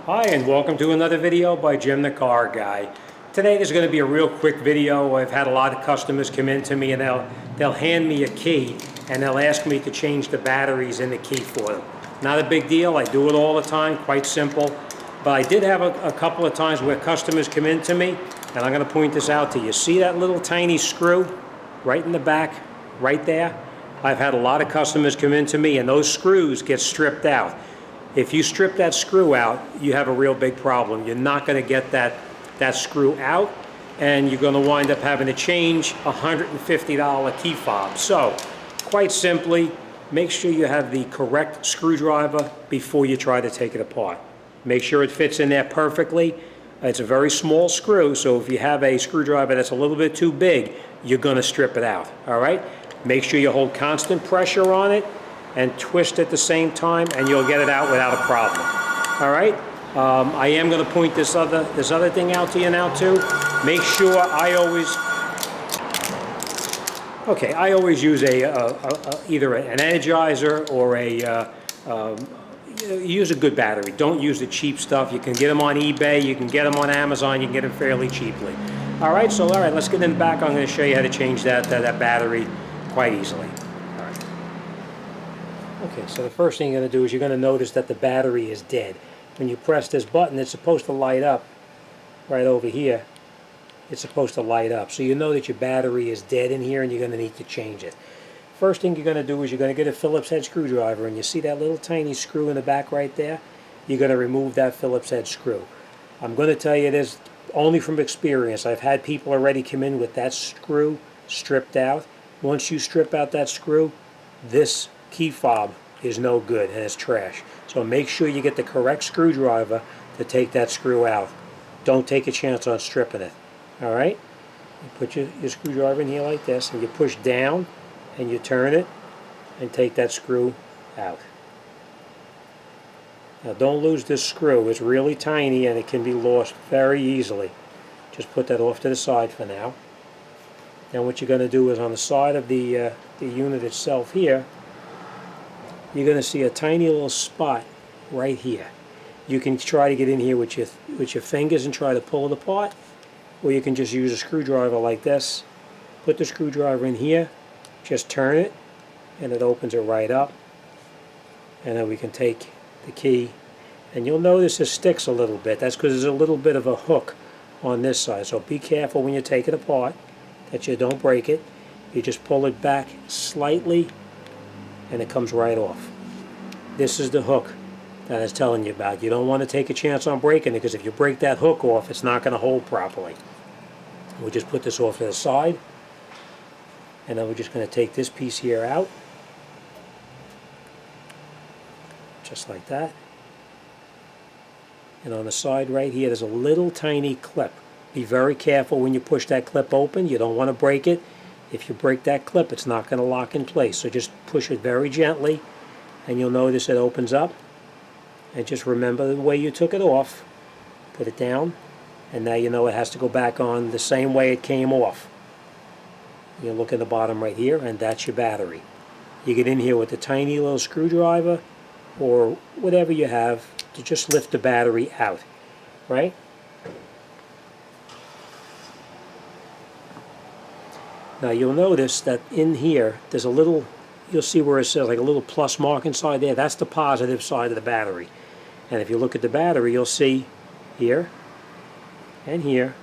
Hi, and welcome to another video by Jim the Car Guy. Today there's going to be a real quick video. I've had a lot of customers come in to me and they'll hand me a key and they'll ask me to change the batteries in the key for them. Not a big deal. I do it all the time, quite simple. But I did have a couple of times where customers come in to me, and I'm going to point this out to you. See that little tiny screw right in the back, right there? I've had a lot of customers come in to me and those screws get stripped out. If you strip that screw out, you have a real big problem. You're not going to get that screw out, and you're going to wind up having to change a $150 key fob. So, quite simply, make sure you have the correct screwdriver before you try to take it apart. Make sure it fits in there perfectly. It's a very small screw, so if you have a screwdriver that's a little bit too big, you're going to strip it out. All right? Make sure you hold constant pressure on it and twist at the same time, and you'll get it out without a problem. All right? I am going to point this other thing out to you now too. Make sure I always use either an Energizer or use a good battery. Don't use the cheap stuff. You can get them on eBay, you can get them on Amazon, you can get them fairly cheaply. All right, let's get in the back. I'm going to show you how to change that battery quite easily. Okay, so the first thing you're going to do is you're going to notice that the battery is dead. When you press this button, it's supposed to light up right over here. It's supposed to light up. So you know that your battery is dead in here and you're going to need to change it. First thing you're going to do is you're going to get a Phillips head screwdriver, and you see that little tiny screw in the back right there? You're going to remove that Phillips head screw. I'm going to tell you this only from experience. I've had people already come in with that screw stripped out. Once you strip out that screw, this key fob is no good and it's trash. So make sure you get the correct screwdriver to take that screw out. Don't take a chance on stripping it. Alright? You put your screwdriver in here like this, and you push down and you turn it and take that screw out. Now don't lose this screw. It's really tiny and it can be lost very easily. Just put that off to the side for now. Then what you're going to do is on the side of the unit itself here, you're going to see a tiny little spot right here. You can try to get in here with your fingers and try to pull it apart, or you can just use a screwdriver like this. Put the screwdriver in here, just turn it, and it opens it right up. And then we can take the key, and you'll notice it sticks a little bit. That's because there's a little bit of a hook on this side. So be careful when you take it apart that you don't break it. You just pull it back slightly, and it comes right off. This is the hook that I was telling you about. You don't want to take a chance on breaking it, because if you break that hook off, it's not going to hold properly. We'll just put this off to the side, and then we're just going to take this piece here out, just like that. And on the side right here, there's a little tiny clip. Be very careful when you push that clip open. You don't want to break it. If you break that clip, it's not going to lock in place. So just push it very gently, and you'll notice it opens up. And just remember the way you took it off. Put it down, and now you know it has to go back on the same way it came off. You look at the bottom right here, and that's your battery. You get in here with a tiny little screwdriver or whatever you have to just lift the battery out, right? Now you'll notice that in here there's a little, you'll see where it says like a little plus mark inside there. That's the positive side of the battery. And if you look at the battery, you'll see here and here.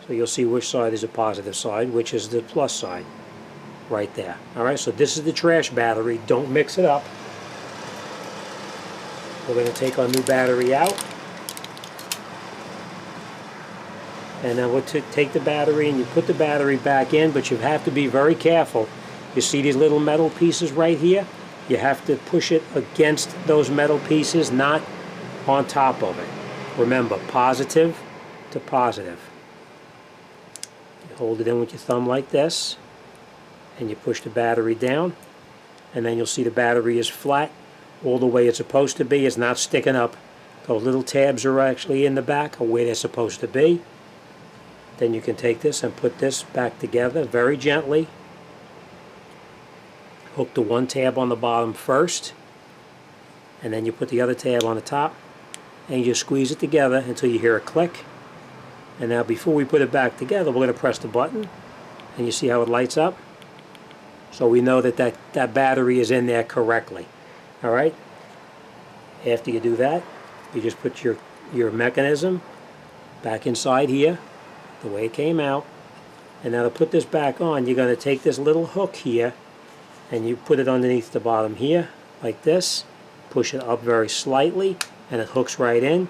So you'll see which side is the positive side, which is the plus side right there. Alright, so this is the trash battery. Don't mix it up. We're going to take our new battery out. And then we'll take the battery and you put the battery back in, but you have to be very careful. You see these little metal pieces right here? You have to push it against those metal pieces, not on top of it. Remember, positive to positive. You hold it in with your thumb like this, and you push the battery down, and then you'll see the battery is flat all the way it's supposed to be. It's not sticking up. Those little tabs are actually in the back, or where they're supposed to be. Then you can take this and put this back together very gently. Hook the one tab on the bottom first, and then you put the other tab on the top, and you just squeeze it together until you hear a click. And now before we put it back together, we're going to press the button, and you see how it lights up? So we know that that battery is in there correctly. All right? After you do that, you just put your mechanism back inside here, the way it came out. And now to put this back on, you're going to take this little hook here, and you put it underneath the bottom here, like this. Push it up very slightly, and it hooks right in.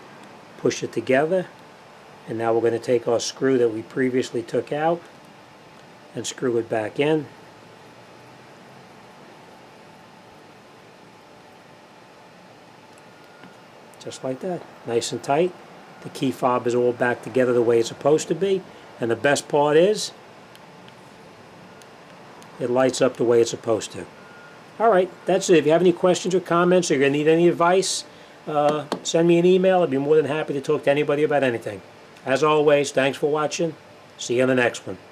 Push it together. And now we're going to take our screw that we previously took out and screw it back in. Just like that, nice and tight. The key fob is all back together the way it's supposed to be. And the best part is, it lights up the way it's supposed to. Alright, that's it. If you have any questions or comments, or you're going to need any advice, send me an email. I'd be more than happy to talk to anybody about anything. As always, thanks for watching. See you on the next one.